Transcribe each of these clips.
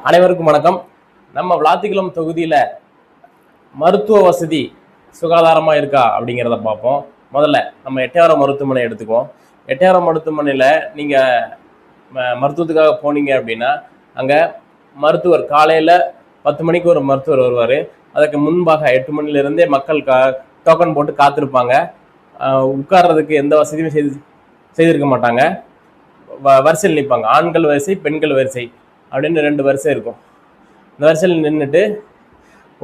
அனைவருக்கும் வணக்கம். நம்ம விளாத்திக்குளம் தொகுதியில் மருத்துவ வசதி சுகாதாரமாக இருக்கா அப்படிங்கிறத பார்ப்போம். முதல்ல நம்ம எட்டயபுரம் மருத்துவமனை எடுத்துக்குவோம். எட்டயபுரம் மருத்துவமனையில் நீங்கள் மருத்துவத்துக்காக போனீங்க அப்படின்னா அங்கே மருத்துவர் காலையில் 10 மணிக்கு ஒரு மருத்துவர் வருவார். அதுக்கு முன்பாக 8 மணிலேருந்தே மக்கள் டோக்கன் போட்டு காத்திருப்பாங்க. உட்கார்றதுக்கு எந்த வசதியும் செய்திருக்க மாட்டாங்க. வரிசையில் நிற்பாங்க. ஆண்கள் வரிசை, பெண்கள் வரிசை அப்படின்னு 2 வரிசை இருக்கும். இந்த வரிசையில் நின்றுட்டு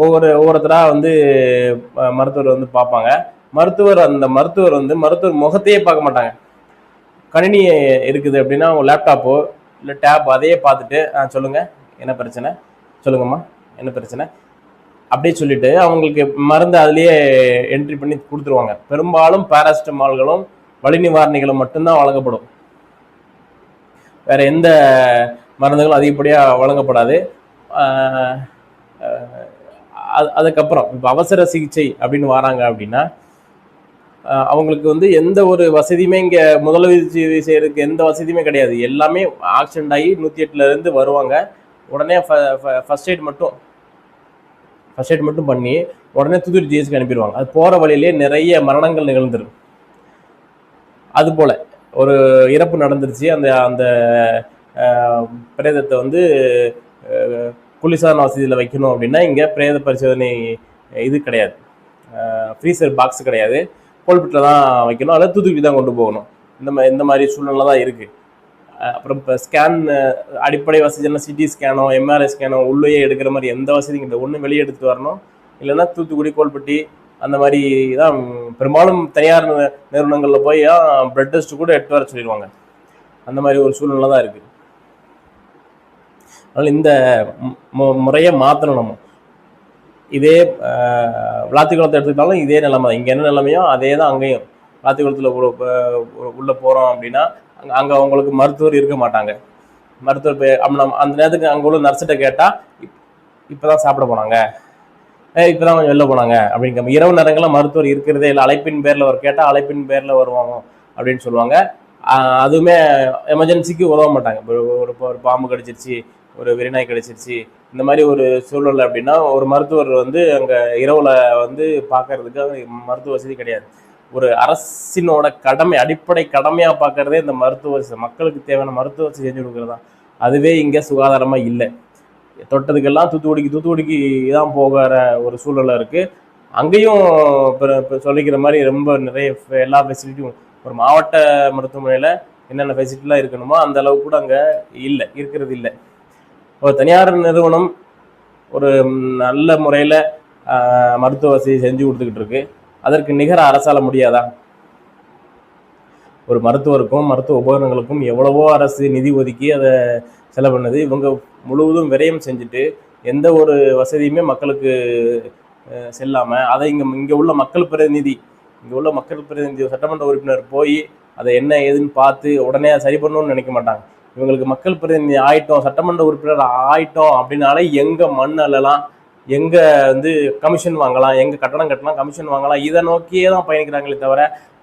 ஒவ்வொருத்தராக மருத்துவர் பார்ப்பாங்க. மருத்துவர் முகத்தையே பார்க்க மாட்டாங்க. கணினி இருக்குது அப்படின்னா அவங்க லேப்டாப்போ இல்லை டேப் அதையே பார்த்துட்டு சொல்லுங்கள் என்ன பிரச்சனை, சொல்லுங்கம்மா என்ன பிரச்சனை அப்படியே சொல்லிட்டு அவங்களுக்கு மருந்து அதுலேயே என்ட்ரி பண்ணி கொடுத்துருவாங்க. பெரும்பாலும் பாராசிட்டமால்களும் வலி நிவாரணிகளும் மட்டும்தான் வழங்கப்படும். வேற எந்த மருந்துகளும் அதிகப்படியாக வழங்கப்படாது. அதுக்கப்புறம் இப்போ அவசர சிகிச்சை அப்படின்னு வராங்க அப்படின்னா அவங்களுக்கு எந்த ஒரு வசதியுமே இங்கே முதலுதவி செய்யறதுக்கு எந்த வசதியுமே கிடையாது. எல்லாமே ஆக்சிடென்ட் ஆகி 108 வருவாங்க. உடனே ஃபர்ஸ்ட் எய்ட் மட்டும் பண்ணி உடனே தூத்துக்குடி ஜிஹெச்க்கு அனுப்பிடுவாங்க. அது போகிற வழியிலே நிறைய மரணங்கள் நிகழ்ந்துடும். அதுபோல் ஒரு இறப்பு நடந்துருச்சு. அந்த பிரேதத்தை குளிர்சாதன வசதியில் வைக்கணும் அப்படின்னா இங்கே பிரேத பரிசோதனை இது கிடையாது, ஃப்ரீசர் பாக்ஸ் கிடையாது, கோல்பிட்டில் தான் வைக்கணும். அதில் தூத்துக்குடி தான் கொண்டு போகணும். இந்த மாதிரி சூழ்நிலை தான் இருக்குது. அப்புறம் இப்போ ஸ்கேன் அடிப்படை வசதினா சிடி ஸ்கேனோ எம்ஆர்ஐ ஸ்கேனோ உள்ளேயே எடுக்கிற மாதிரி எந்த வசதியும் இல்லை. ஒன்று வெளியே எடுத்துகிட்டு வரணும், இல்லைன்னா தூத்துக்குடி கோல்பட்டி அந்த மாதிரி தான். பெரும்பாலும் தனியார் நிறுவனங்களில் போய் பிளட் டெஸ்ட் கூட எடுத்து வர சொல்லிடுவாங்க. அந்த மாதிரி ஒரு சூழ்நிலை தான் இருக்குது. அதனால் இந்த முறையை மாற்றணும். நம்ம இதே விளாத்திக்குளத்தை எடுத்துக்கிட்டாலும் இதே நிலைமை தான். இங்கே என்ன நிலைமையோ அதே தான் அங்கேயும். விளாத்திக்குளத்தில் உள்ளே போகிறோம் அப்படின்னா அங்கே அவங்களுக்கு மருத்துவர் இருக்க மாட்டாங்க. மருத்துவர் அந்த நேரத்துக்கு அங்கே உள்ள நர்ஸிட்ட கேட்டால் இப்போ தான் சாப்பிட போனாங்க, இப்போ தான் கொஞ்சம் வெளில போனாங்க அப்படிங்கிற. இரவு நேரங்களில் மருத்துவர் இருக்கிறதே இல்லை. அழைப்பின் பேரில் கேட்டால் அழைப்பின் பேரில் வருவாங்க அப்படின்னு சொல்லுவாங்க. அதுவுமே எமர்ஜென்சிக்கு உதவ மாட்டாங்க. ஒரு பாம்பு கடிச்சிருச்சு, ஒரு வெறிநாய் கடிச்சிருச்சு, இந்த மாதிரி ஒரு சூழ்நிலை அப்படின்னா ஒரு மருத்துவர் அங்கே இரவில் பார்க்கறதுக்கு மருத்துவ வசதி கிடையாது. ஒரு அரசினோட கடமை, அடிப்படை கடமையாக பார்க்கறதே இந்த மருத்துவ வசதி, மக்களுக்கு தேவையான மருத்துவ வசதி செஞ்சு கொடுக்குறது தான். அதுவே இங்கே சுகாதாரமாக இல்லை. தொட்டதுக்கெல்லாம் தூத்துக்குடிக்கு தான் போகிற ஒரு சூழ்நிலை இருக்குது. அங்கேயும் இப்போ சொல்லிக்கிற மாதிரி ரொம்ப நிறைய எல்லா ஃபெசிலிட்டியும் ஒரு மாவட்ட மருத்துவமனையில் என்னென்ன ஃபெசிலிட்டிலாம் இருக்கணுமோ அந்த அளவுக்கு கூட அங்கே இருக்கிறது இல்லை. ஒரு தனியார் நிறுவனம் ஒரு நல்ல முறையில் மருத்துவ வசதி செஞ்சு கொடுத்துக்கிட்டு இருக்கு. அதற்கு நிகர அரசால முடியாதா? ஒரு மருத்துவருக்கும் மருத்துவ உபகரணங்களுக்கும் எவ்வளவோ அரசு நிதி ஒதுக்கி அதை செலவு பண்ணது. இவங்க முழுவதும் விரயம் செஞ்சுட்டு எந்த ஒரு வசதியுமே மக்களுக்கு செல்லாமல் அதை இங்கே உள்ள மக்கள் பிரதிநிதி சட்டமன்ற உறுப்பினர் போய் அதை என்ன ஏதுன்னு பார்த்து உடனே சரி பண்ணணும்னு நினைக்க மாட்டாங்க. இவங்களுக்கு மக்கள் பிரதிநிதி ஆயிட்டோம், சட்டமன்ற உறுப்பினர் ஆயிட்டோம் அப்படின்னாலே எங்கே மண் அள்ளலாம், எங்கே கமிஷன் வாங்கலாம், எங்கே கட்டணம் கட்டலாம், கமிஷன் வாங்கலாம், இதை நோக்கியே தான் பயணிக்கிறாங்களே தவிர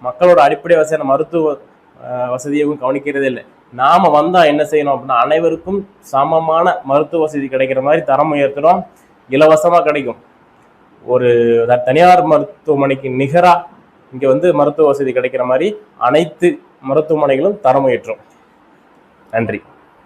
மக்களோட அடிப்படை வசதியான மருத்துவ வசதியையும் கவனிக்கிறதே இல்லை. நாம் வந்தால் என்ன செய்யணும் அப்படின்னா அனைவருக்கும் சமமான மருத்துவ வசதி கிடைக்கிற மாதிரி தரம் உயர்த்துறோம். இலவசமாக கிடைக்கும். ஒரு தனியார் மருத்துவமனைக்கு நிகராக இங்கே மருத்துவ வசதி கிடைக்கிற மாதிரி அனைத்து மருத்துவமனைகளும் தரம் உயற்றும். நன்றி.